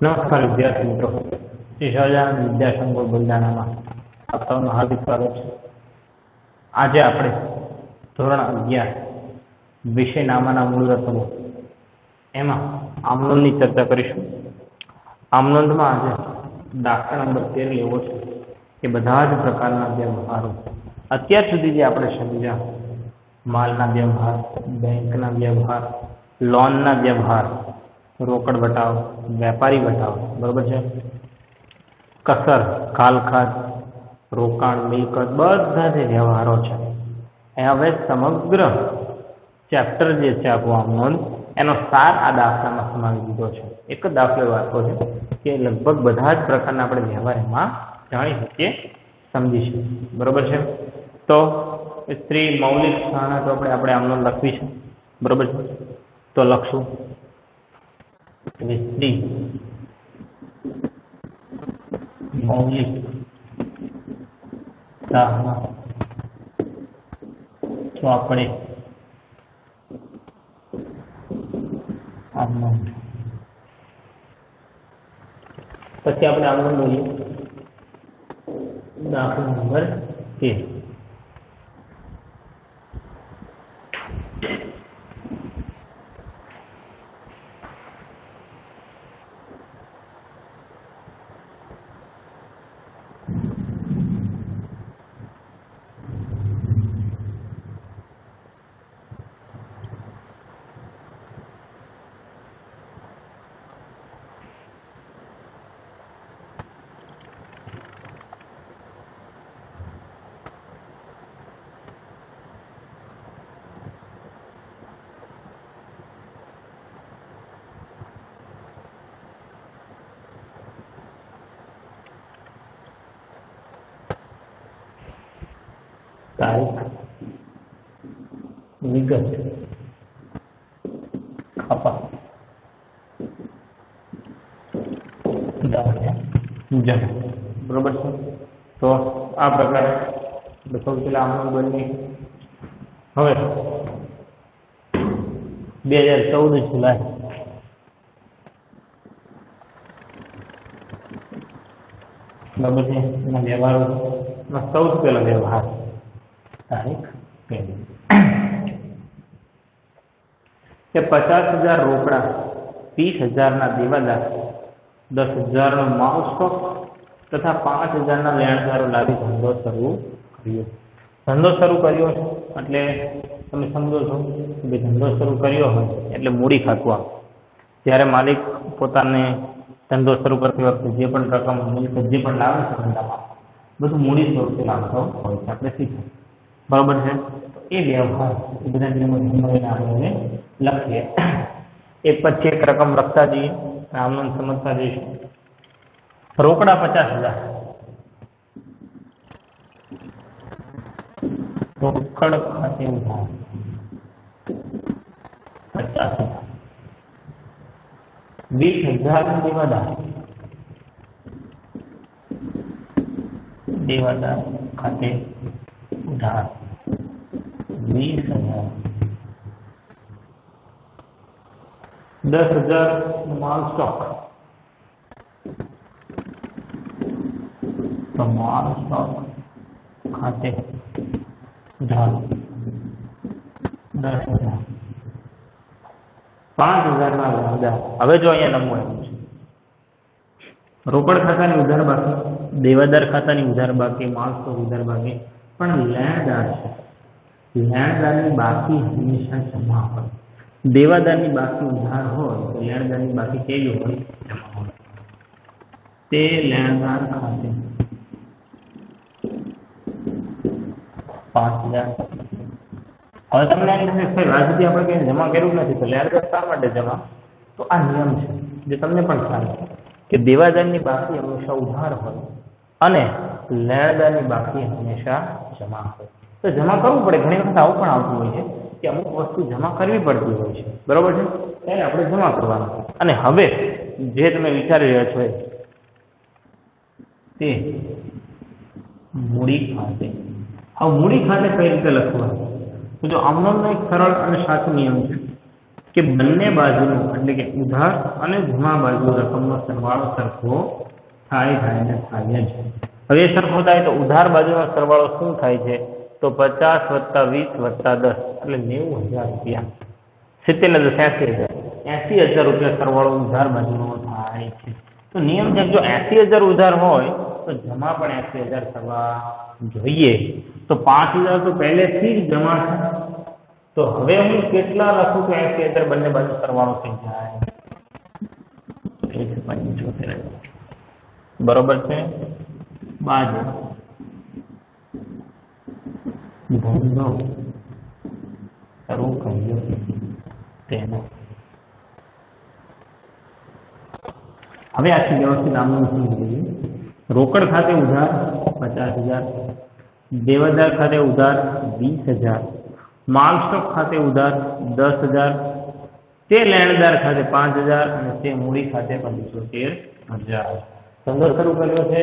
નમસ્કાર વિદ્યાર્થી મિત્રો, શ્રી સહજાનંદ વિદ્યાસંકુલ બુલડાણામાં આપ સૌનું હાર્દિક સ્વાગત છે. આજે આપણે ધોરણ 11 વિષય નામાના મૂળ રસમો એમાં આમનોંધની ચર્ચા કરીશું. આમનોંધમાં આજે દાખલા નંબર 13 લેવો છે કે બધા જ પ્રકારના વ્યવહારો અત્યાર સુધી જે આપણે સમજ્યા, માલના વ્યવહાર, બેંકના વ્યવહાર, લોનના વ્યવહાર, રોકડ વટાવ, વેપારી વટાવ, બરોબર છે, કસર, કાલખાત, રોકાણ, મિલકત, બધા જે વ્યવહારો છે એ હવે સમગ્ર ચેપ્ટર જે છે આપણું આમનોંધ એનો સાર આ દાખલામાં સમાવી દીધો છે. એક જ દાખલો એવો આપ્યો છે કે લગભગ બધા જ પ્રકારના આપણે વ્યવહાર એમાં જાણી શકીએ, સમજી શકીએ, બરોબર છે. તો સ્ત્રી મૌલિક સ્થાને તો આપણે આમનોંધ લખવી છે, બરોબર છે. તો લખશું સ્ત્રી મૌલિક ચોપડે આમનોંધ. પછી આપણે આમનોંધ બોલીએ દાખલા નંબર 13. તારીખ, વિગત, ખપત, જમા, બરોબર છે. તો આ પ્રકારે સૌથી પહેલા આમનોંધ બની. હવે 2014 જુલાઈ બરોબર છે એના વ્યવહારો. સૌથી પહેલો વ્યવહાર તારીખ પહેલી કે 50,000 રોકડા, 30,000 દેવાદાર, 10,000 માલ સ્ટોક તથા 5,000 લેણદારો લાવી ધંધો શરૂ કર્યો. ધંધો શરૂ કર્યો એટલે તમે સમજો છો કે ધંધો શરૂ કર્યો હોય એટલે મૂડી ખાતું આવે. જ્યારે માલિક પોતાને ધંધો શરૂ કરતી વખતે જે પણ રકમ મિલકત જે પણ લાવે છે ધંધામાં બધું મૂડી સ્વરૂપે લાવતો હોય છે, આપણે શીખીએ, બરોબર છે. એ વ્યવહાર એ બધા નિયમો આપણે લખીએ, એક પછી એક રકમ લખતા જઈએ, આમનોંધ સમજતા જઈશું. રોકડા 50,000, રોકડ ખાતે ઉધાર 50,000, 20,000 દેવાદાર ખાતે ઉધાર 20,000, 10,000 માલ સ્ટોક, તો માલ સ્ટોક ખાતે ઉધાર 10,000, 5,000 લેણદાર. હવે જો અહીંયા નંબર છે રોકડ ખાતાની ઉધાર બાકી, દેવાદાર ખાતાની ઉધાર બાકી, માલ સ્ટોક ઉધાર બાકી, પણ લેણદાર છે. લેણદારની બાકી હંમેશા જમા હોય. દેવાદારની બાકી ઉધાર હોય તો લેણદારની બાકી કેવી હોય? જમા હોય. તે લેણદાર ખાતે 5,000. હવે તમને એમ થશે કે આજ સુધી આપણે કંઈ જમા કર્યું નથી તો લેણદાર શા માટે જમા? તો આ નિયમ છે જે તમને પણ ખ્યાલ છે કે દેવાદારની બાકી હંમેશા ઉધાર હોય અને લેણદારની બાકી હંમેશા જમા હોય. તો જમા કરવું પડે. ઘણી વખત આવું પણ આવતું હોય છે કે અમુક વસ્તુ જમા કરવી પડતી હોય છે, બરોબર છે, ત્યારે આપણે જમા કરવાનું. અને હવે જે તમે વિચારી રહ્યા છો તે મૂડી ખાતે. હવે મૂડી ખાતે કઈ રીતે લખવાનું? તો જો આમનોંધનો એક સરળ અને સાચો નિયમ છે કે બંને બાજુનો એટલે કે ઉધાર અને જમા બાજુ રકમનો સરવાળો સરખો થાય ને થાય જ. હવે સરખો થાય તો ઉધાર બાજુનો સરવાળો શું થાય છે? તો 50 + 20 + 10 એટલે 90,000 રૂપિયા. 70 ને 10 80,000. 80,000 રૂપિયા સરવાળો ઉધાર બાજુનો થાય છે. તો નિયમ છે જો 80,000 ઉધાર હોય તો જમા પણ 80,000 થવા જોઈએ. તો 5,000 તો પહેલેથી જ જમા છે. તો હવે હું કેટલા લખું તો 80,000 બંને બાજુ સરવાળો થઈ જાય? 175,000. બરોબર છે. બાજુ ધંધો શરૂ કર્યો તેનો. હવે આખી વ્યવસ્થિત નામનું સમજી. રોકડ ખાતે ઉધાર 50,000, દેવાદાર ખાતે ઉધાર 20,000, માલ સ્ટોક ખાતે ઉધાર 10,000, તે લેણદાર ખાતે 5,000 અને તે મૂડી ખાતે 75,000. ધંધો શરૂ કર્યો છે,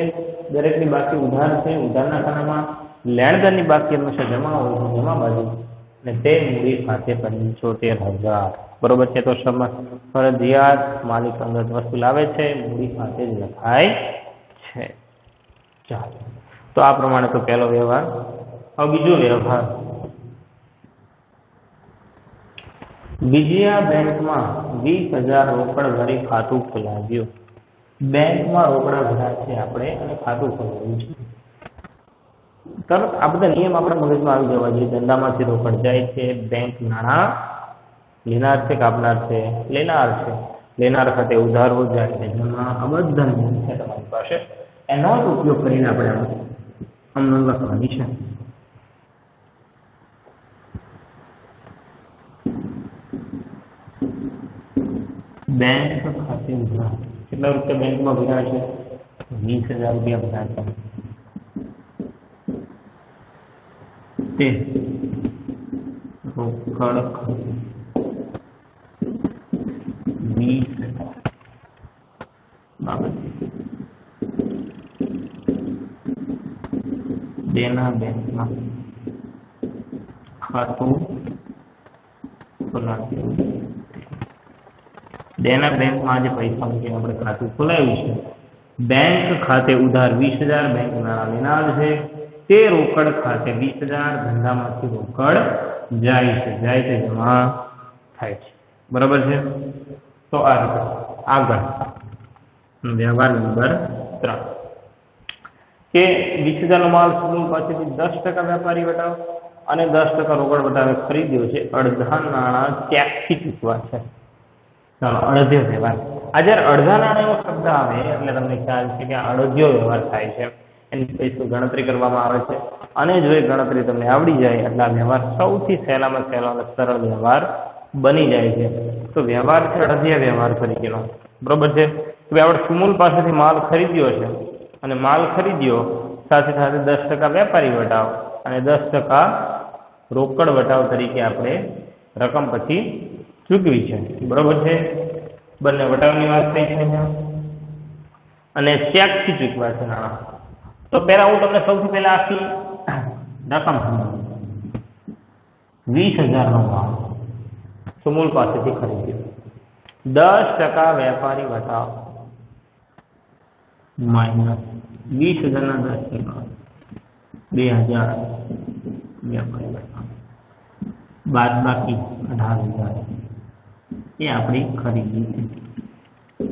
દરેકની બાકી ઉધાર છે, ઉધારના ખાનામાં લેણદારની બાકી હંમેશા જમા હોય છે જમા બાજુ, અને તે મૂડી ખાતે 75,000. બરોબર છે. તો ફરજિયાત માલિક અંગત વસ્તુ લાવે છે, મૂડી ખાતે જ લખાય છે. ચાલો, તો આ પ્રમાણે તો પહેલો વ્યવહાર. હવે બીજો વ્યવહાર, બીજા બેંકમાં 20,000 રોકડ ભરી ખાતું ખોલાવ્યું. બેંકમાં રોકડા ભર્યા છે આપણે અને ખાતું ખોલાવ્યું છે. તરત આ બધા નિયમ આપણા મગજમાં આવી જવા જોઈએ. ધંધામાંથી રોકડ જાય છે, બેંક નાણાં લેનાર છે કે આપનાર છે? લેનાર છે. લેનાર ખાતે ઉધારો જાય છે જમા. આ બધા નિયમ છે તમારી પાસે. એનો જ ઉપયોગ કરીને આપણે અમને લખવાની છે. બેંક ખાતે ઉધાર કેટલા રૂપિયા બેંકમાં ભર્યા છે? 20,000 રૂપિયા ભર્યા છે. તે રોકડ ખાતે 20,000 બાબત દેના બેંકમાં ખાતું ખોલાવ્યું. દેના બેંકમાં જે પૈસા મૂકીને આપણે ખાતું ખોલાવ્યું છે. બેંક ખાતે ઉધાર 20,000, બેંક નાણાં લેનાર છે. તે રોકડ ખાતે 20,000 ધંધામાંથી રોકડ જાય છે જમા થાય છે. બરાબર છે. તો આ રીતે આગળ વ્યવહાર નંબર 3 કે 20,000 નો માલ સમૂહ પાસેથી 10% વેપારી વટાવ અને 10% રોકડ વટાવે ખરીદ્યો છે. અડધા નાણાં ત્યાગથી ચૂકવા છે. ચાલો, અડધ્યો વ્યવહાર. આ જ્યારે અડધા નાણાં એવો શબ્દ આવે એટલે તમને ખ્યાલ છે કે અડધ્યો વ્યવહાર થાય છે. એની પૈસા ગણતરી કરવામાં આવે છે અને જો એ ગણતરી તમને આવડી જાય એટલે આ વ્યવહાર સૌથી સહેલામાં સહેલો અને સરળ વ્યવહાર બની જાય છે. તો વ્યવહાર છે અડધ્યા વ્યવહાર તરીકેનો. બરોબર છે. કે આપણે સુમૂલ પાસેથી માલ ખરીદ્યો છે અને માલ ખરીદ્યો સાથે સાથે 10% વેપારી વટાવ અને 10% રોકડ વટાવ તરીકે આપણે રકમ પછી ચૂકવી છે. બરોબર છે. બંને વટાવની વાત થઈ છે અને ચેકથી ચૂકવા છે નાણાં. તો પહેલા હું તમને સૌથી પહેલા આખી રકમ સમજાવું. 20,000 નો માલ સુમૂલ પાસેથી ખરીદ્યો. 10% વેપારી વટાવ માઇનસ 20,000 ના 10% 2,000 વેપારી વટાવ બાદ બાકી 18,000 એ આપણી ખરીદી છે.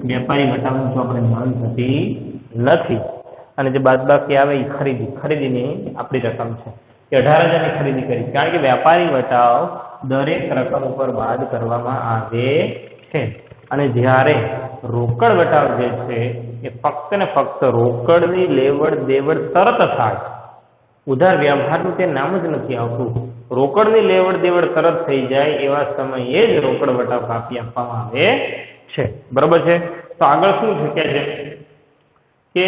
વેપારી વટાવની તો આપણે નોંધ થતી નથી અને જે બાદ બાકી આવે એ ખરીદીની આપણી રકમ છે. એ 18,000 ની ખરીદી કરી. કારણ કે વેપારી વટાવ દરેક રકમ ઉપર બાદ કરવામાં આવે છે અને જ્યારે રોકડ વટાવ જે છે એ ફક્ત ને ફક્ત રોકડની લેવડ દેવડ તરત થાય. ઉધાર વ્યવહારનું તે નામ જ નથી આવતું. રોકડની લેવડ દેવડ તરત થઈ જાય એવા સમયે જ રોકડ વટાવ કાપી આપવામાં આવે છે. બરોબર છે. તો આગળ શું છે કે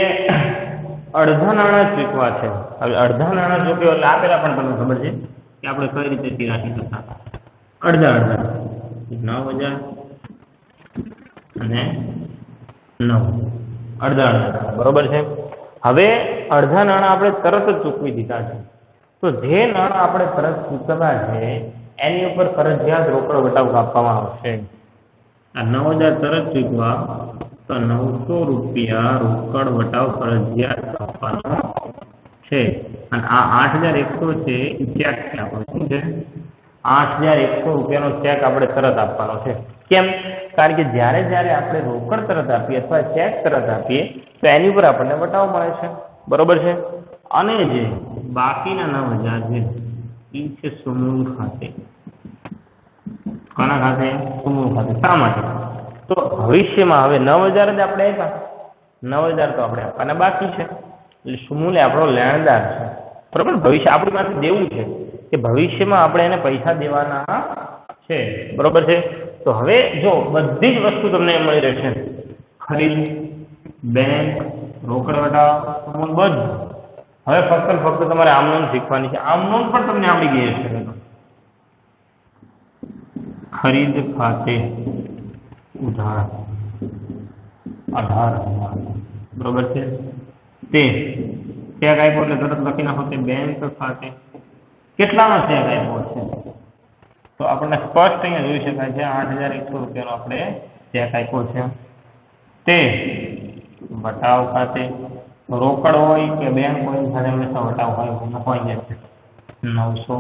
અડધા નાણાં ચૂકવા છે. હવે અડધા નાણાં ચૂકવ્યો એટલે આપેલા પણ તમને ખબર છે કે આપણે કઈ રીતે તિરાશી કરતા હતા. અડધા 9,000 અને 9,000 અડધા. બરોબર છે. હવે અડધા નાણાં આપણે તરત જ ચૂકવી દીધા છે. તો જે નાણાં આપણે તરત ચૂકવ્યા છે એની ઉપર ફરજિયાત રોકડ વટાવ કાપવામાં આવશે. આ 9000 તરત ચૂકવા તો 900 રૂપિયા રોકડ વટાવ ફરજિયાત કાપવાનો છે. અને આ 8100 છે એ ચેક છે આપણો. શું છે? 8100 રૂપિયાનો ચેક આપણે તરત આપવાનો છે. કેમ? કારણ કે જ્યારે જ્યારે આપણે રોકડ તરત આપીએ અથવા ચેક તરત આપીએ તો એની ઉપર આપણને વટાવ મળે છે. બરોબર છે. અને જે બાકીના 9000 છે એ છે સુમૂલ ખાતે. કોના ખાતે? સુમૂલ ખાતે. શા માટે? તો ભવિષ્યમાં હવે 9000 જ આપણે આપ્યા, 9000 તો આપણે આપવાના બાકી છે. એટલે સુમૂલ એ આપણો લેણદાર છે. બરોબર. ભવિષ્ય આપણી પાસે દેવું છે કે ભવિષ્યમાં આપણે એને પૈસા દેવાના છે. બરોબર છે. તો હવે જો બધી જ વસ્તુ તમને મળી રહેશે, ખરીદ, બેંક, રોકડ વટાવ, સુમૂલ બધું. હવે ફક્ત તમારે આમ નોંધ શીખવાની છે. આમ નોંધ પણ તમને આવડી ગઈ હશે. ખરીદ ખાતે ઉધાર 18,000. બરોબર છે. તે ચેક આપ્યો એટલે તરત લખી નાખો તે બેંક ખાતે કેટલાનો ચેક આપ્યો છે તો આપણને સ્પષ્ટ અહીંયા જોઈ શકાય છે 8100 રૂપિયાનો આપણે ચેક આપ્યો છે. તે વટાવ ખાતે રોકડ હોય કે બેંક હોય સાથે હંમેશા વટાવ હોય છે 900.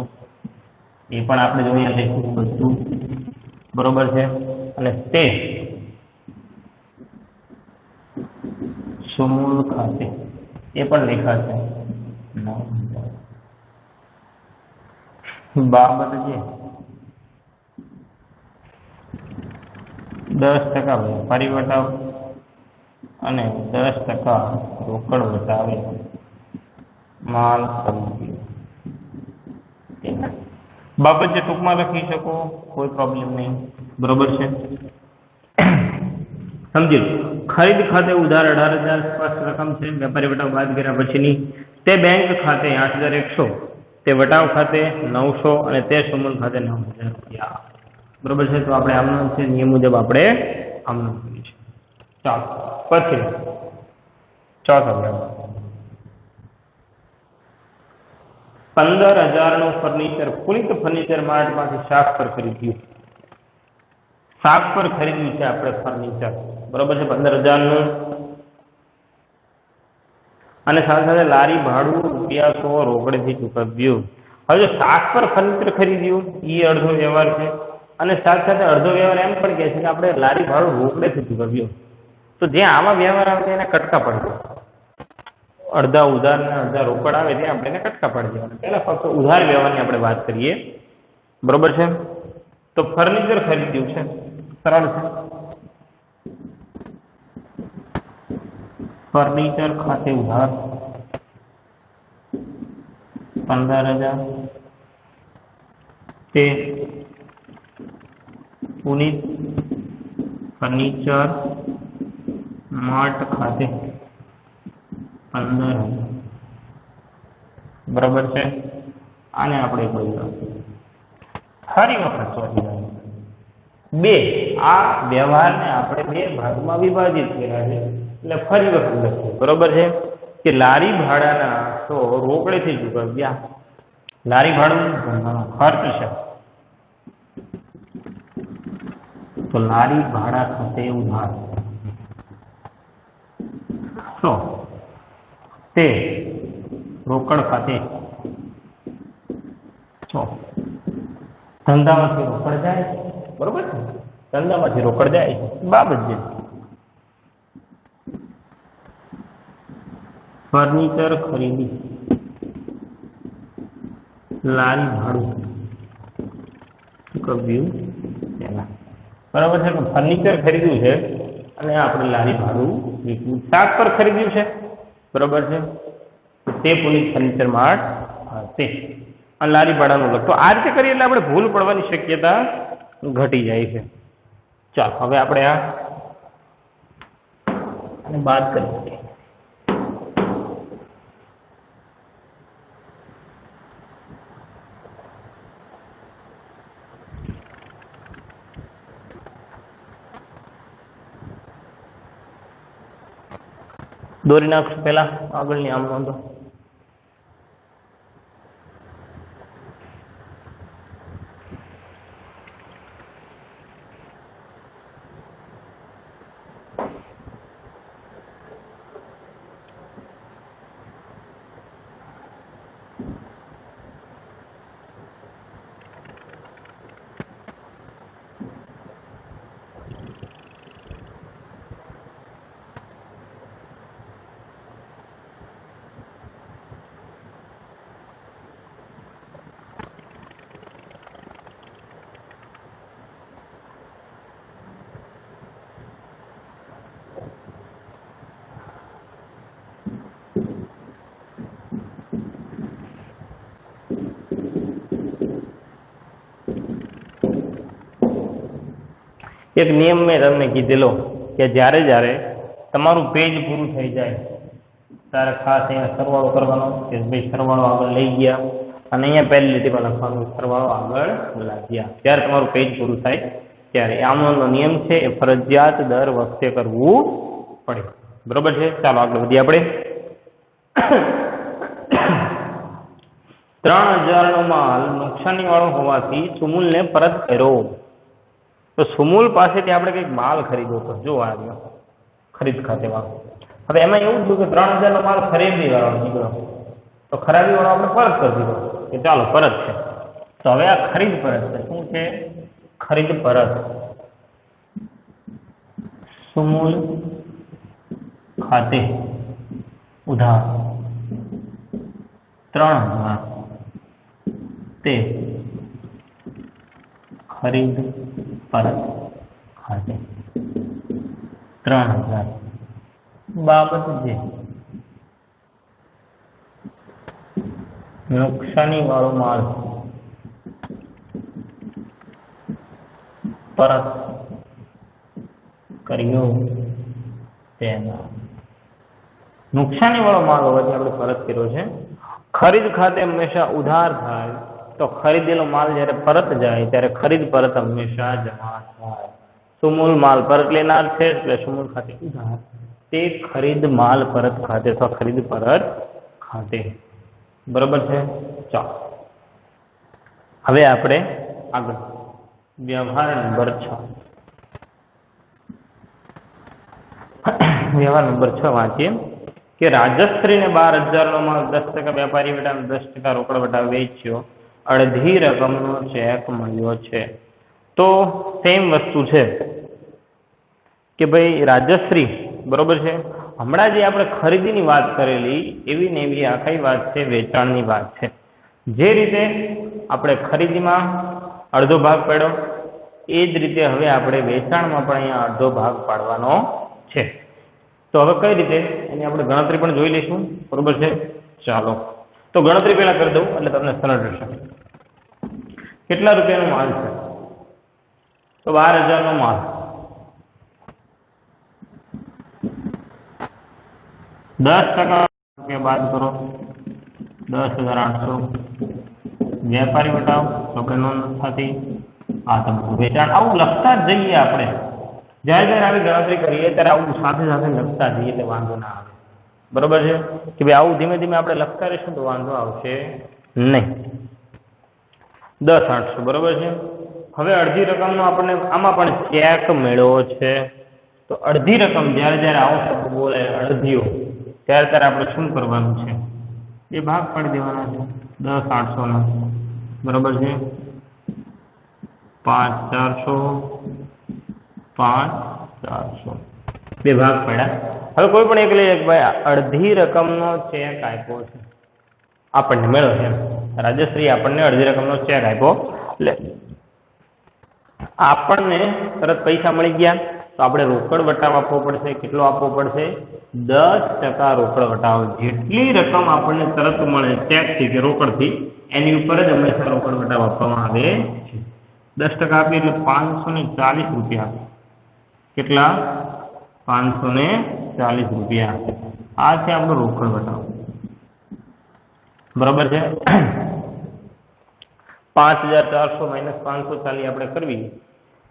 એ પણ આપણે જોઈએ લઈશું બધું. બરોબર છે. અને તે સુમૂલ ખાતે એ પણ લેખાશે 9000. બાબત છે 10% વેપારી વટાવ અને 10% રોકડ વટાવે માલ ખરીદ્યો. બાબત જે ટૂંકમાં લખી શકો, કોઈ પ્રોબ્લેમ નહીં. બરોબર છે. સમજી લો. ખરીદ ખાતે ઉધાર 18,000 સ્પષ્ટ રકમ છે વેપારી વટાવ બાદ કર્યા પછીની. તે બેંક ખાતે 8100, તે વટાવ ખાતે 900 અને તે સુમૂલ ખાતે 9000 રૂપિયા. બરોબર છે. તો આપણે આમનો છે નિયમ મુજબ આપણે આમનો કરીએ છીએ. ચાલો પછી ચોથો વ્યવહાર 15,000 નું ફર્નિચર પુનિત ફર્નિચર માર્ટમાંથી શાક પર ખરીદ્યું. શાક પર ખરીદ્યું છે આપણે ફર્નિચર. બરોબર છે. 15,000 નું. અને સાથે સાથે લારી ભાડું ₹100 રોકડેથી ચૂકવ્યું. હવે જો શાક પર ફર્નિચર ખરીદ્યું એ અડધો વ્યવહાર છે. અને સાથે સાથે અડધો વ્યવહાર એમ પણ કહે છે કે આપણે લારી ભાડું રોકડેથી ચૂકવ્યું. તો જ્યાં આવા વ્યવહાર આવે એના કટકા પડે. અડધા ઉધાર ને અડધા રોકડ આવે ત્યાં આપણે એને કટકા પાડી દેવાના. પહેલા ફક્ત ઉધાર વ્યવહારની આપણે વાત કરીએ. બરોબર છે. તો ફર્નિચર ખરીદ્યું છે, સરળ છે. ફર્નિચર ખાતે ઉધાર 15,000. તે પુનિત ફર્નિચર માર્ટ ખાતે 15,000. બરોબર છે. આને આપણે બોલ્યા ફરી વખત સોરી બે. આ વ્યવહારને આપણે બે ભાગમાં વિભાજિત કર્યા છે એટલે ફરી વખત લખીએ. બરોબર છે કે લારી ભાડાના તો રોકડેથી ચૂકવ્યા. લારી ભાડું ધંધાનો ખર્ચ છે તો લારી ભાડા ખાતે ઉધાર તો તે રોકડ ખાતે ધંધામાંથી રોકડ જાય. બરોબર છે. ધંધામાંથી રોકડ જાય બાબત છે. ફર્નિચર ખરીદી લારી ભાડું ચૂકવ્યું તેના. બરાબર છે. ફર્નિચર ખરીદ્યું છે અને આપણે લારી ભાડું ચૂકવ્યું. શાક પર ખરીદ્યું છે. બરોબર છે. તે પુનિત ફર્નિચર માર્ટ તે અને લારી ભાડાનું લખ. તો આ રીતે કરીએ એટલે આપણે ભૂલ પડવાની શક્યતા ઘટી જાય છે. ચાલો હવે આપણે આને બાદ કરીએ. દોરી નાખશું પહેલા આગળની આમ નોંધો. એક નિયમ મેં તમને કીધેલો કે જ્યારે જ્યારે તમારું પેજ પૂરું થઈ જાય ત્યારે ખાસ અહીંયા સરવાળો કરવાનો કે ભાઈ સરવાળો આગળ લઈ ગયા અને અહીંયા પહેલી લીટીમાં લખવાનું સરવાળો આગળ લાગ્યા ત્યારે તમારું પેજ પૂરું થાય ત્યારે આમનો નિયમ છે એ ફરજિયાત દર વખતે કરવું પડે. બરોબર છે? ચાલો આગળ વધીએ આપણે. 3000 નો માલ નુકસાની વાળો હોવાથી સુમૂલને પરત કર્યો. તો સુમૂલ પાસેથી આપણે કંઈક માલ ખરીદ્યો હતો. જો આ રહ્યો ખરીદ ખાતે વાળો. હવે એમાં એવું થયું કે 3000 નો માલ ખરીદી વાળો નીકળ્યો તો ખરાબી વાળો આપણે પરત કરી દીધો કે ચાલો પરત છે. તો હવે આ ખરીદ પરત છે. શું છે? ખરીદ પરત. સુમૂલ ખાતે ઉધાર 3000 તે ખરીદ પરત ખાતે 3000 બાબત જે નુકસાની વાળો માલ પરત કર્યો તેના નુકસાની વાળો માલ હોવાથી આપણે પરત કર્યો છે. ખરીદ ખાતે હંમેશા ઉધાર થાય તો ખરીદેલો માલ જ્યારે પરત જાય ત્યારે ખરીદ પરત હંમેશા જમા થાય. સુમૂલ માલ પરત લેનાર છે એટલે સુમૂલ ખાતે ઉધાર તે ખરીદ માલ પરત ખાતે અથવા ખરીદ પરત ખાતે. બરોબર છે? ચાલો હવે આપણે આગળ વ્યવહાર નંબર 6. વ્યવહાર નંબર 6 વાંચીએ કે રાજશ્રીને 12000 નો માલ 10% વેપારી વટાવે 10% રોકડ વટાવે વેચ્યો. અડધી રકમનો ચેક મળ્યો છે. તો સેમ વસ્તુ છે કે ભાઈ રાજશ્રી, બરોબર છે, હમણાં જે આપણે ખરીદીની વાત કરેલી એવી ને એવી આખી વાત છે વેચાણની વાત છે. જે રીતે આપણે ખરીદીમાં અડધો ભાગ પાડ્યો એ જ રીતે હવે આપણે વેચાણમાં પણ અહીંયા અડધો ભાગ પાડવાનો છે. તો હવે કઈ રીતે એની આપણે ગણતરી પણ જોઈ લઈશું. બરોબર છે? ચાલો તો ગણતરી પહેલા કરી દઉં એટલે તમને સરળ રહેશે. કેટલા રૂપિયાનો માલ છે? તો 12000 નો માલ. 10% રૂપિયા બાદ કરો 10800. વેપારી વટાવ તો આપણે નોંધ થતી આ તમારું વેચાણ. આવું લખતા જ જઈએ આપણે. જ્યારે જ્યારે આવી ગણતરી કરીએ ત્યારે આવું સાથે સાથે લખતા જઈએ એટલે વાંધો ના આવે. બરોબર છે કે ભાઈ આવું ધીમે ધીમે આપણે લખતા રહીશું તો વાંધો આવશે નહીં. 10800. બરોબર છે. હવે અડધી રકમનો આપણને આમાં પણ ચેક મેળવો છે. તો અડધી રકમ જ્યારે જ્યારે આવો શબ્દ બોલે અડધીઓ ત્યારે ત્યારે આપણે શું કરવાનું છે? એ ભાગ પાડી દેવાના છે 10800 ના. બરોબર છે? 5400 5400 બે ભાગ પડ્યા. હવે કોઈ પણ એક લઈએ કે ભાઈ અડધી રકમનો ચેક આપ્યો છે આપણને મેળવો છે. રાજશ્રી આપણને અડધી રકમનો ચેક આપ્યો એટલે આપણને તરત પૈસા મળી ગયા તો આપણે રોકડ વટાવ આપવો પડશે. કેટલો આપવો પડશે? 10% રોકડ વટાવ. જેટલી રકમ આપણને તરત મળે ચેકથી કે રોકડથી એની ઉપર જ હંમેશા રોકડ વટાવ આપવામાં આવે છે. 10% આપીએ એટલે 540 રૂપિયા. કેટલા? 540 રૂપિયા. આ છે આપણો રોકડ વટાવ. બરોબર છે? 5400 માઇનસ 540 આપણે કરવી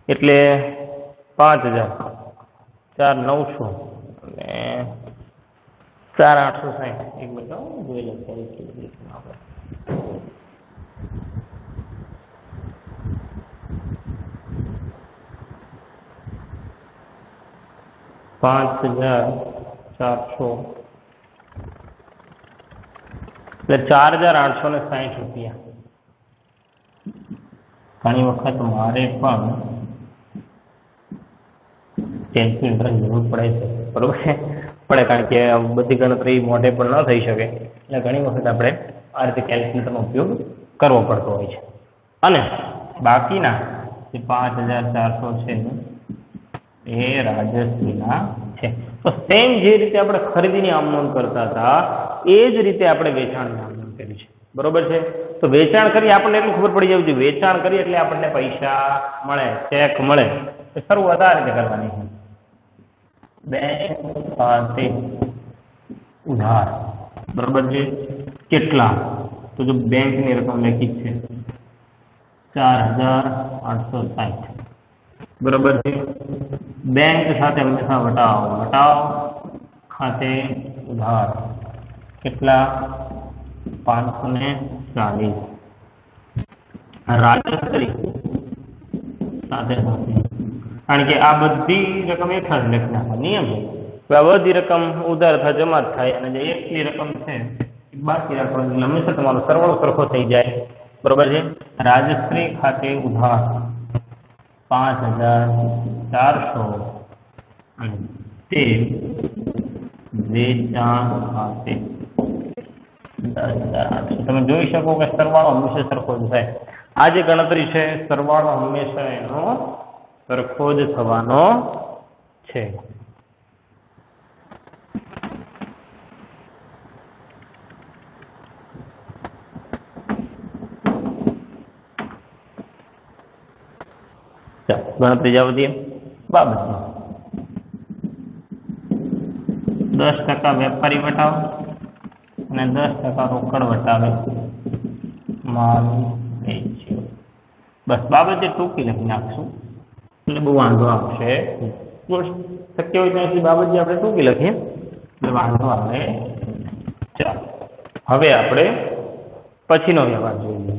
એટલે 5000 4900 અને 4860. એક બતાવો જોઈ લો આપણે 5400 એટલે 4860 રૂપિયા. ઘણી વખત મારે પણ કેલ્ક્યુલેટરની જરૂર પડે છે, બરોબર છે, પડે, કારણ કે બધી ગણતરી મોઢે પણ ન થઈ શકે, એટલે ઘણી વખત આપણે આ રીતે કેલ્ક્યુલેટરનો ઉપયોગ કરવો પડતો હોય છે. અને બાકીના જે 5400 છે એ રાજશ્રીના છે. તો સેમ જે રીતે આપણે ખરીદીની આમનોંધ કરતા હતા એ જ રીતે આપણે વેચાણની આમનોંધ કરી છે, બરોબર છે. તો વેચાણ કરી આપણને એટલું ખબર પડી જવું જોઈએ, વેચાણ કરી એટલે આપણને પૈસા મળે, ચેક મળે. તો શરૂઆત આ રીતે કરવાની છે. બેંક ખાતે ઉધાર, બરોબર છે, કેટલા? તો જો બેંકની રકમ લખી છે 4860, બરોબર છે. બેંક સાથે હંમેશા વટાવ ખાતે ઉધાર કેટલા? 540. રાજશ્રી સાથે, કારણ કે આ બધી રકમ એક જ લખી નાખવા નિયમ છે. આ બધી રકમ ઉધાર થાય, જમા થાય, અને જે એકની રકમ છે બાકી રાખવાની, એટલે હંમેશા તમારો સરવાળો સરખો થઈ જાય, બરોબર છે. રાજશ્રી ખાતે ઉધાર 5400 અને તે વેચાણ ખાતે 10800. તમે જોઈ શકો કે સરવાળો હંમેશા સરખો જ થાય. આ જે ગણતરી છે સરવાળો હંમેશા એનો સરખો જ થવાનો છે. ગણતરી જવા દઈએ. બાબતમાં 10% વેપારી વટાવ અને 10% રોકડ વટાવે માલ વેચ્યો. બસ બાબતે ટૂંકી લખી નાખશું એટલે બહુ વાંધો આવશે. શક્ય હોય ત્યાં સુધી બાબત આપણે ટૂંકી લખીએ એટલે વાંધો આવે. ચાલો હવે આપણે પછીનો વ્યવહાર જોઈએ.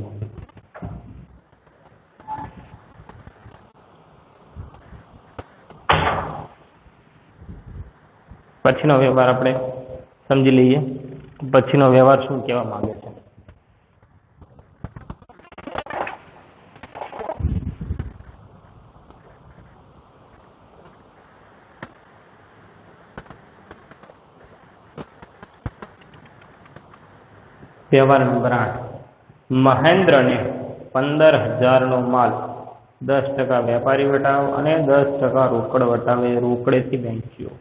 પછીનો વ્યવહાર આપણે સમજી લઈએ. પછીનો વ્યવહાર શું કહેવા માંગે છે? વ્યવહાર નંબર 8. મહેન્દ્રને 15000 નો માલ 10% વેપારી વટાવ અને 10% રોકડ વટાવે રોકડેથી વેચ્યો.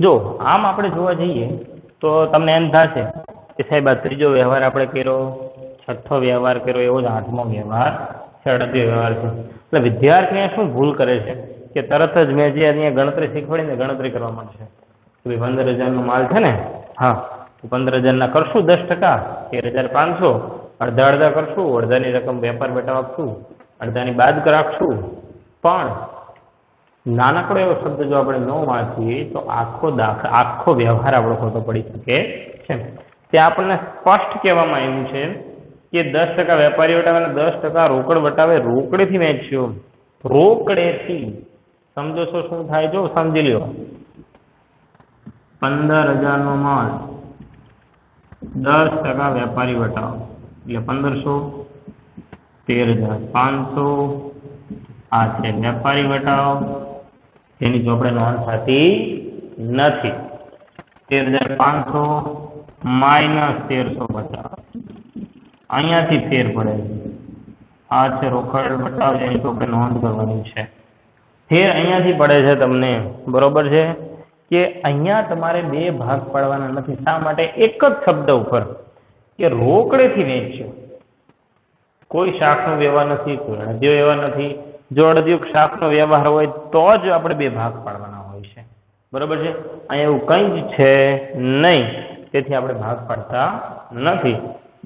જો આમ આપણે જોવા જઈએ તો તમને એમ થશે કે સાહેબ આ ત્રીજો વ્યવહાર આપણે કર્યો, છઠ્ઠો વ્યવહાર કર્યો, એવો જ 8મો વ્યવહાર છે, 38 વ્યવહાર છે. એટલે વિદ્યાર્થીને શું ભૂલ કરે છે કે તરત જ મેં જે અહીંયા ગણતરી શીખવાડીને ગણતરી કરવા માંડશે કે 15000 નો માલ છે ને, હા, 15000 ના કરશું 10%, 13500, અડધા કરશું, અડધાની રકમ વેપાર વટાવ આપશું, અડધાની બાદ રાખશું. પણ નાનકડો એવો શબ્દ જો આપણે ન વાંચીએ તો આખો વ્યવહાર આપણો ખોટો પડી શકે છે. ત્યાં આપણને સ્પષ્ટ કહેવામાં આવ્યું છે કે 10% વેપારી વટાવે અને 10% રોકડ વટાવે રોકડેથી વેચ્યો. રોકડેથી સમજો છો શું થાય? જો સમજી લ્યો. 15000 નો માલ 10% વેપારી વટાવ એટલે 1500, 13500 આ છે વેપારી વટાવ, જેની જો આપણે નોંધ થતી નથી. 13500 માઇનસ 1350 અહીંયાથી ફેર પડે છે. આ છે રોકડ વટાવ, જેની તો આપણે નોંધ કરવાની છે. ફેર અહીંયાથી પડે છે તમને, બરોબર છે, કે અહીંયા તમારે બે ભાગ પાડવાના નથી. શા માટે? એક જ શબ્દ ઉપર કે રોકડેથી વેચ્યો. કોઈ શાકનો વ્યવહાર નથી, કોઈ અડધ્યો વ્યવહાર નથી. જો અડધ્યો શાકનો વ્યવહાર હોય તો જ આપણે બે ભાગ પાડવાના હોય છે, બરોબર છે. અહીંયા એવું કંઈ જ છે નહીં, તેથી આપણે ભાગ પાડતા નથી.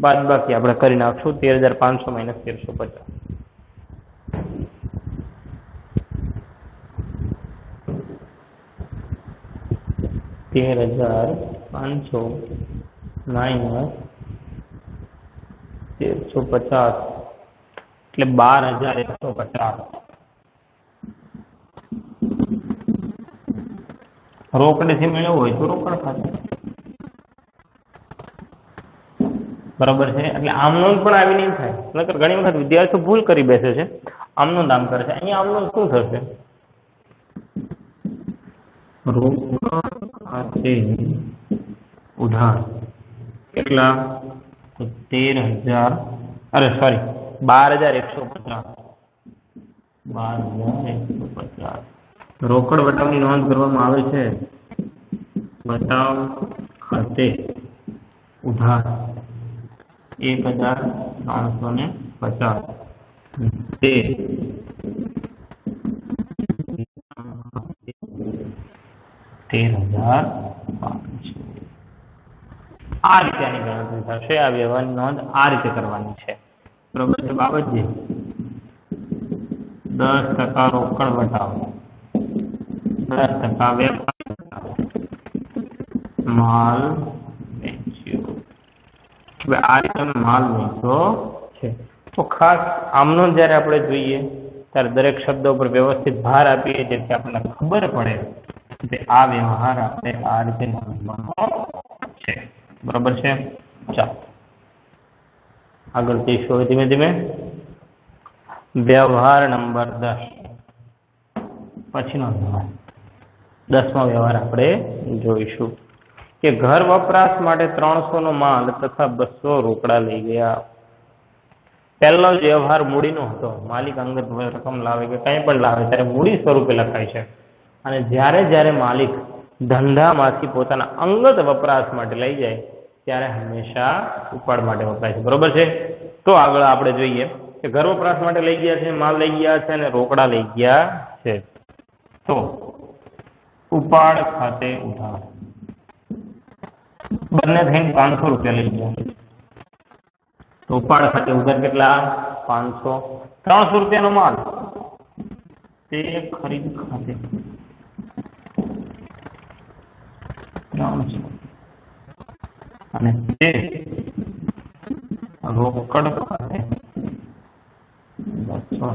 બાદ બાકી આપણે કરી નાખશું 13500 માઇનસ 1350. 13500 માઇનસ 1350 એટલે 12150. રોકડેથી મેળવવું હોય તો રોકડ ખાતે, બરોબર છે, એટલે આમ નોંધ પણ આવી નહીં થાય, નકર ઘણી વખત વિદ્યાર્થીઓ ભૂલ કરી બેસે છે, આમ નોંધ આમ કરે છે. અહીંયા આમ નોંધ શું થશે? રોકડ ખાતે ઉધાર કેટલા? 13,000 અરે સોરી 12,150. 12,150 રોકડ વટાવની નોંધ કરવામાં આવે છે. વટાવ ખાતે ઉધાર 1,350 તે 13,500. આ રીતે આની ગણતરી થશે. આ વ્યવહારની નોંધ આ રીતે કરવાની છે. બરોબર છે બાબતજી? 10% રોકડ વટાવ, 10% વેપાર માલ વેચ્યો. હવે આ રીતે માલ વેચો છે. તો ખાસ આમનો જ્યારે આપણે જોઈએ ત્યારે દરેક શબ્દ ઉપર વ્યવસ્થિત ભાર આપીએ જેથી આપણને ખબર પડે કે આ વ્યવહાર આપણે આ રીતે નોંધવાનો છે. બરોબર છે? ચાલો આગળ જઈશું હવે ધીમે ધીમે. વ્યવહાર નંબર 10 પછીનો વ્યવહાર 10મો વ્યવહાર આપણે જોઈશું કે ઘર વપરાશ માટે 300 નો માલ તથા 200 રોકડા લઈ ગયા. પહેલો જ વ્યવહાર મૂડીનો હતો. માલિક અંગત રકમ લાવે કે કંઈ પણ લાવે ત્યારે મૂડી સ્વરૂપે લખાય છે, અને જ્યારે જ્યારે માલિક ધંધામાંથી પોતાના અંગત વપરાશ માટે લઈ જાય ત્યારે હંમેશા ઉપાડ માટે વપરાય છે. બરોબર છે? તો આગળ આપણે જોઈએ કે ઘર વપરાશ માટે લઈ ગયા છે, માલ લઈ ગયા છે અને રોકડા લઈ ગયા છે. તો ઉપાડ ખાતે ઉધાર બંને થઈને 500 રૂપિયા લઈ ગયા. તો ઉપાડ ખાતે ઉધાર કેટલા? 500. 300 રૂપિયાનો માલ તે ખરીદ ખાતે 300 અને તે રોકડ ખાતે 200.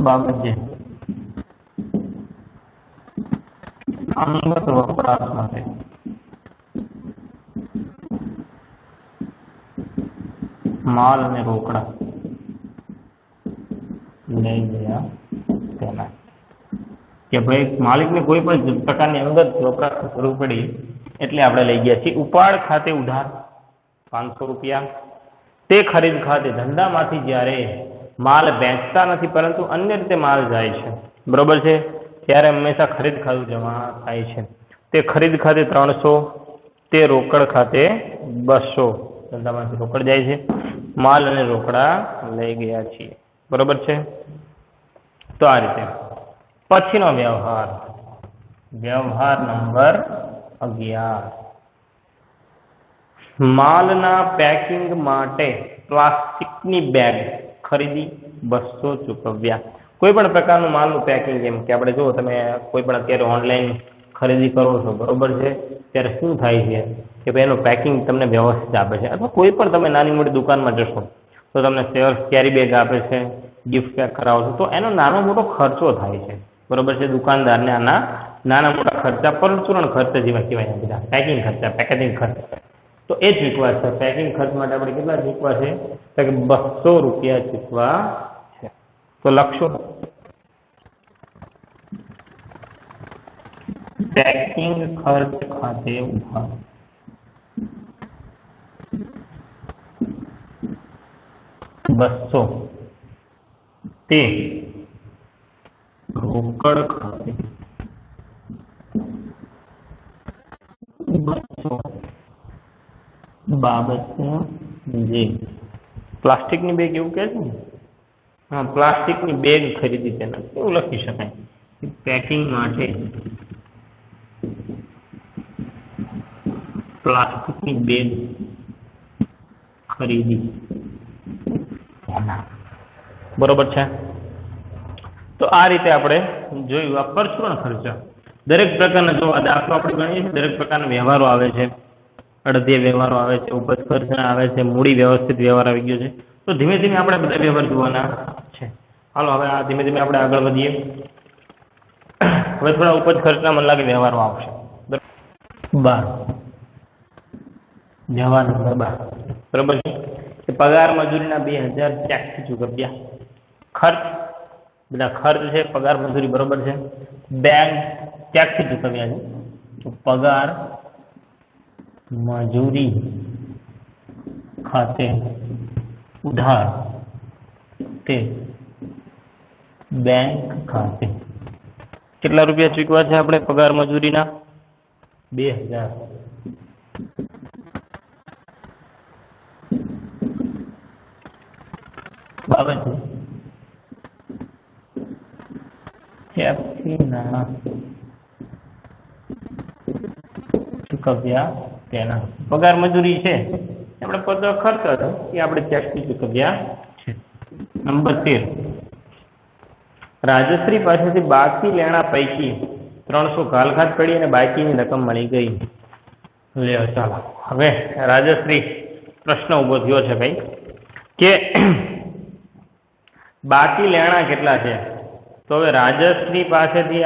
બાબત છે અંગત વપરાશ માટે માલ અને રોકડા લઈ ગયા તેના કે ભાઈ માલિકને કોઈ પણ પ્રકારની અંગત વપરાશ જરૂર પડી એટલે આપણે લઈ ગયા છીએ. ઉપાડ ખાતે ઉધાર 500 રૂપિયા તે ખરીદ ખાતે ધંધામાંથી જ્યારે માલ વેચતા નથી પરંતુ અન્ય રીતે માલ જાય છે. બરોબર છે? ત્યારે હંમેશા ખરીદ ખાતું જમા થાય છે. તે ખરીદ ખાતે 300, તે રોકડ ખાતે 200. ધંધામાંથી રોકડ જાય છે, માલ અને રોકડા લઈ ગયા છીએ. બરોબર છે? તો આ રીતે પછીનો વ્યવહાર વ્યવહાર નંબર 11 માલના પેકિંગ માટે પ્લાસ્ટિકની બેગ ખરીદી 200 ચૂકવ્યા. કોઈ પણ પ્રકારનું માલનું પેકિંગ, જેમ કે આપણે જો તમે કોઈ પણ અત્યારે ઓનલાઈન ખરીદી કરો છો, બરોબર છે, ત્યારે શું થાય છે કે ભાઈ એનું પેકિંગ તમને વ્યવસ્થિત આપે છે. અથવા કોઈ પણ તમે નાની મોટી દુકાનમાં જશો તો તમને સેલ્સ કેરી બેગ આપે છે, ગિફ્ટ પેક કરાવો છો, તો એનો નાનો મોટો ખર્ચો થાય છે. બરોબર છે? દુકાનદારને આના નાના મોટા ખર્ચા પરચુરણ ખર્ચ જેવા કહેવાય બધા, પેકિંગ ખર્ચા, પેકેજિંગ ખર્ચ. તો એ ચૂકવા છે. પેકિંગ ખર્ચ માટે આપણે કેટલા ચૂકવા છે? તો કે 200 રૂપિયા ચૂકવા છે. તો લખશો પેકિંગ ખર્ચ ખાતે ઉધાર 200 તે રોકડ ખાતે 200. બાબત જે પ્લાસ્ટિકની બેગ એવું કહે છે ને? હા, પ્લાસ્ટિકની બેગ ખરીદી છે. એવું લખી શકાય પેકિંગ માટે પ્લાસ્ટિકની બેગ ખરીદી. બરોબર છે? તો આ રીતે આપણે જોયું આ પરચુરણ ખર્ચા. દરેક પ્રકારના જો દાખલો આપણે ગણીએ છીએ, દરેક પ્રકારના વ્યવહારો આવે છે. અડધીય વ્યવહારો આવે છે, ઉપજ ખર્ચના આવે છે, મૂડી વ્યવસ્થિત વ્યવહાર આવી ગયો છે. તો ધીમે ધીમે આપણે બધા વ્યવહાર જોવાના છે. હાલો હવે આ ધીમે ધીમે આપણે આગળ વધીએ. હવે થોડા ઉપજ ખર્ચના મને લાગે વ્યવહારો આવશે. 12 જવાબ નંબર 12 બરોબર છે કે પગાર મજૂરીના 2000 ચેકથી ચૂકવ્યા. ખર્ચ બધા ખર્ચ છે પગાર મજૂરી બરોબર છે. બેંક ચેકથી ચૂકવ્યા છે તો પગાર મજૂરી ખાતે ઉધાર તે બેંક ખાતે કેટલા રૂપિયા ચૂકવ્યા છે આપણે પગાર મજૂરીના 2000. બાબત ચેકથી નાણાં ચૂકવ્યા તેના પગાર મજૂરી છે આપણે પગાર ખર્ચ હતો એ આપણે ચેકથી ચૂકવ્યા છે. નંબર 13 રાજશ્રી પાસેથી બાકી લેણા પૈકી 300 ઘાલખાત પડી અને બાકીની રકમ મળી ગઈ. લ્યો ચાલો હવે રાજશ્રી પ્રશ્ન ઉભો થયો છે ભાઈ કે બાકી લેણા કેટલા છે. તો હવે રાજશ્રી પાસેથી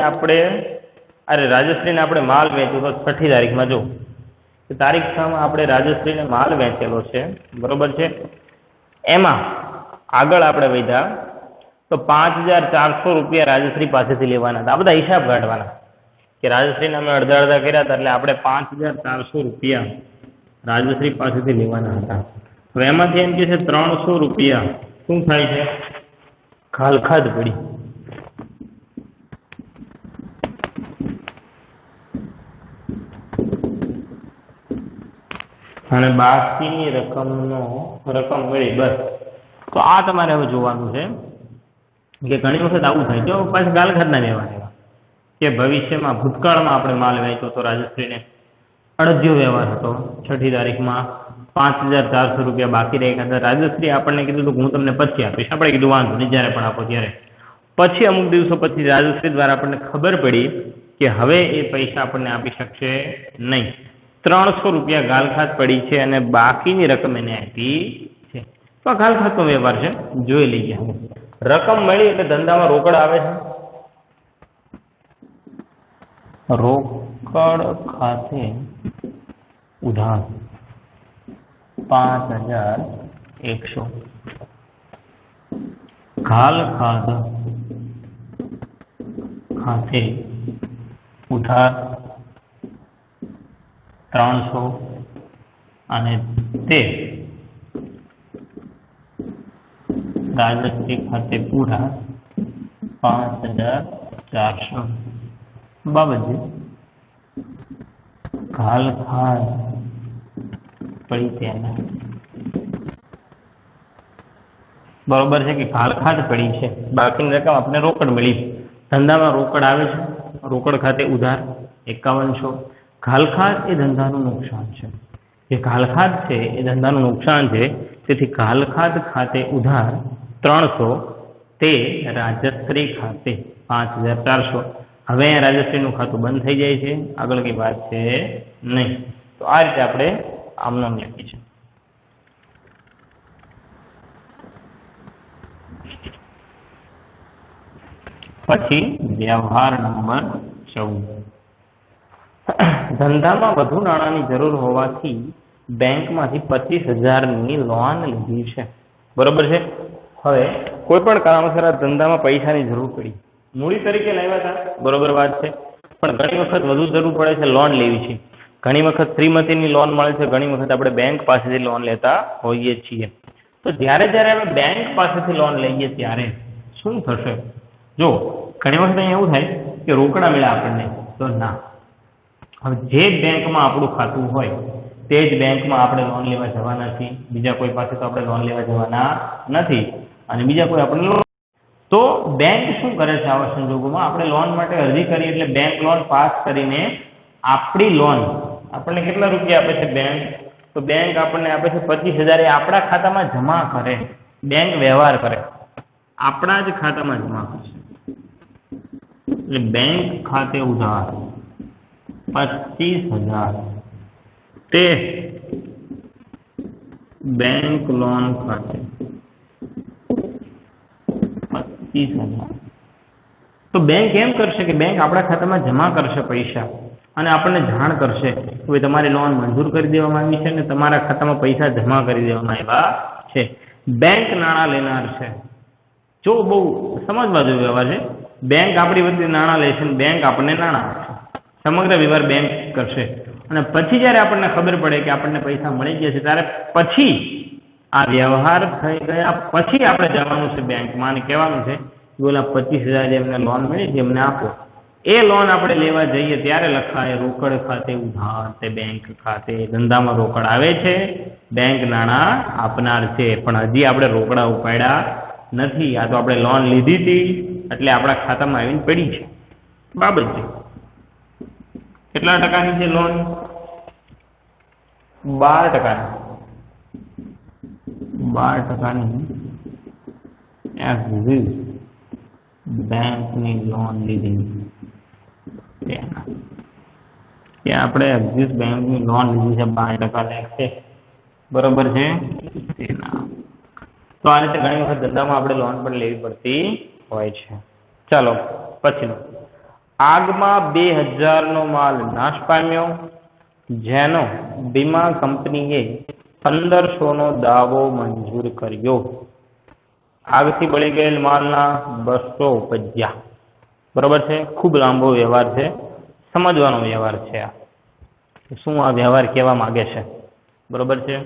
રાજશ્રીને આપણે માલ વેચ્યો તો 6ઠી તારીખમાં જો તારીખ 6 માં આપણે રાજશ્રીને માલ વેચેલો છે બરોબર છે. એમાં આગળ આપણે વધ્યા તો 5400 રૂપિયા રાજશ્રી પાસેથી લેવાના હતા. આ બધા હિસાબ કાઢવાના કે રાજશ્રીને અમે અડધા અડધા કર્યા હતા એટલે આપણે 5400 રૂપિયા રાજશ્રી પાસેથી લેવાના હતા. હવે એમાંથી એમ કે છે 300 રૂપિયા શું થાય છે ઘાલખાત પડી અને બાકીની રકમ મળી બસ. તો આ તમારે હવે જોવાનું છે કે ઘણી વખત આવું થાય તો પાછા ગાલખાતના વ્યવહાર એવા કે ભવિષ્યમાં ભૂતકાળમાં આપણે માલ વેચ્યો તો રાજશ્રીને અડધ્યો વ્યવહાર હતો 6ઠી તારીખમાં 5400 રૂપિયા બાકી રાખ્યા હતા. રાજશ્રી આપણને કીધું કે હું તમને પછી આપીશ. આપણે કીધું વાંધો નહીં જ્યારે પણ આપો ત્યારે. પછી અમુક દિવસો પછી રાજશ્રી દ્વારા આપણને ખબર પડી કે હવે એ પૈસા આપણને આપી શકશે નહીં. 300 રૂપિયા ગાલખાત પડી છે અને બાકીની રકમ એને આપી છે. તો આ ગાલખાતનો વ્યવહાર છે જોઈ લઈએ. રકમ મળી એટલે ધંધામાં રોકડ આવે છે. રોકડ ખાતે ઉધાર 5100 ગાલખાત ખાતે ઉધાર 300 અને તે રાજશ્રી ખાતે પૂરા 5400 બાબત ઘાલખાત પડી તેના બરોબર છે કે ઘાલખાત પડી છે બાકીની રકમ આપણે રોકડ મળી. ધંધામાં રોકડ આવે છે રોકડ ખાતે ઉધાર 5100. ઘાલખાત એ ધંધાનું નુકસાન છે. જે ઘાલખાત છે એ ધંધાનું નુકસાન છે તેથી ઘાલખાત ખાતે ઉધાર 300 તે રાજશ્રી ખાતે 5400. હવે અહીંયા રાજશ્રીનું ખાતું બંધ થઈ જાય છે આગળ કઈ વાત છે નહીં. તો આ રીતે આપણે આમનામ લખી છે. પછી વ્યવહાર નંબર 14 ધંધામાં વધુ નાણાંની જરૂર હોવાથી બેંકમાંથી 25000ની લોન લીધી છે બરોબર છે. હવે કોઈ પણ કારણસર આ ધંધામાં પૈસાની જરૂર પડી મૂડી તરીકે લાવ્યા હતા બરોબર વાત છે પણ ઘણી વખત વધુ જરૂર પડે છે લોન લેવી છે. ઘણી વખત શ્રીમતીની લોન મળે છે ઘણી વખત આપણે બેંક પાસેથી લોન લેતા હોઈએ છીએ. તો જ્યારે આપણે બેંક પાસેથી લોન લઈએ ત્યારે શું થશે જો ઘણી વખત અહીંયા એવું થાય કે રોકડા મળ્યા આપણને તો ના. હવે જે બેંકમાં આપણું ખાતું હોય તે જ બેંકમાં આપણે લોન લેવા જવાના છીએ. બીજા કોઈ પાસે તો આપણે લોન લેવા જવાના નથી અને બીજા કોઈ આપણને તો બેંક શું કરે છે આવા સંજોગોમાં આપણે લોન માટે અરજી કરીએ એટલે બેંક લોન પાસ કરીને આપણી લોન આપણને કેટલા રૂપિયા આપે છે બેંક તો બેંક આપણને આપે છે 25000 એ આપણા ખાતામાં જમા કરે. બેંક વ્યવહાર કરે આપણા જ ખાતામાં જમા કરશે એટલે બેંક ખાતે ઉધાર 25000 તે બેંક લોન ખાતે 25000. તો બેંક એમ કરશે કે બેંક આપણા ખાતામાં જમા કરશે પૈસા અને આપણને જાણ કરશે કે ભાઈ તમારી લોન મંજૂર કરી દેવામાં આવી છે અને તમારા ખાતામાં પૈસા જમા કરી દેવામાં આવ્યા છે. બેંક નાણાં લેનાર છે. જો બહુ સમજવા જેવો વ્યવહાર છે. બેંક આપણી વતી નાણાં લે છે અને બેંક આપણને નાણાં આપશે. સમગ્ર વ્યવહાર બેંક કરશે અને પછી જ્યારે આપણને ખબર પડે કે આપણને પૈસા મળી ગયા છે ત્યારે પછી આ વ્યવહાર થઈ ગયા પછી આપણે જવાનું છે બેંકમાં અને કહેવાનું છે કે ઓલા 25,000 એમને લોન મળી છે એમને આપો. એ લોન આપણે લેવા જઈએ ત્યારે લખાય રોકડ ખાતે ઉધાર તે બેંક ખાતે. ધંધામાં રોકડ આવે છે, બેંક નાણાં આપનાર છે, પણ હજી આપણે રોકડા ઉપાડ્યા નથી. આ તો આપણે લોન લીધી હતી એટલે આપણા ખાતામાં આવીને પડી છે. બાબત છે. કેટલા ટકાની છે લોન? 12%. 12%ની એક્સિસ બેંકની લોન લીધી. કે આપણે એક્સિસ બેંકની લોન લીધી છે 12% લેખ છે. બરોબર છે. તો આ રીતે ઘણી વખત ધંધામાં આપણે લોન પણ લેવી પડતી હોય છે. ચાલો પછીનું. આગમાં 2000નો માલ નાશ પામ્યો, જેનો વીમા કંપનીએ 1500નો દાવો મંજૂર કર્યો. આગથી બળી ગયેલ માલના 200 ઉપજ્યા. બરોબર છે. ખૂબ લાંબો વ્યવહાર છે, સમજવાનો વ્યવહાર છે. આ શું આ વ્યવહાર કહેવા માંગે છે? બરોબર છે.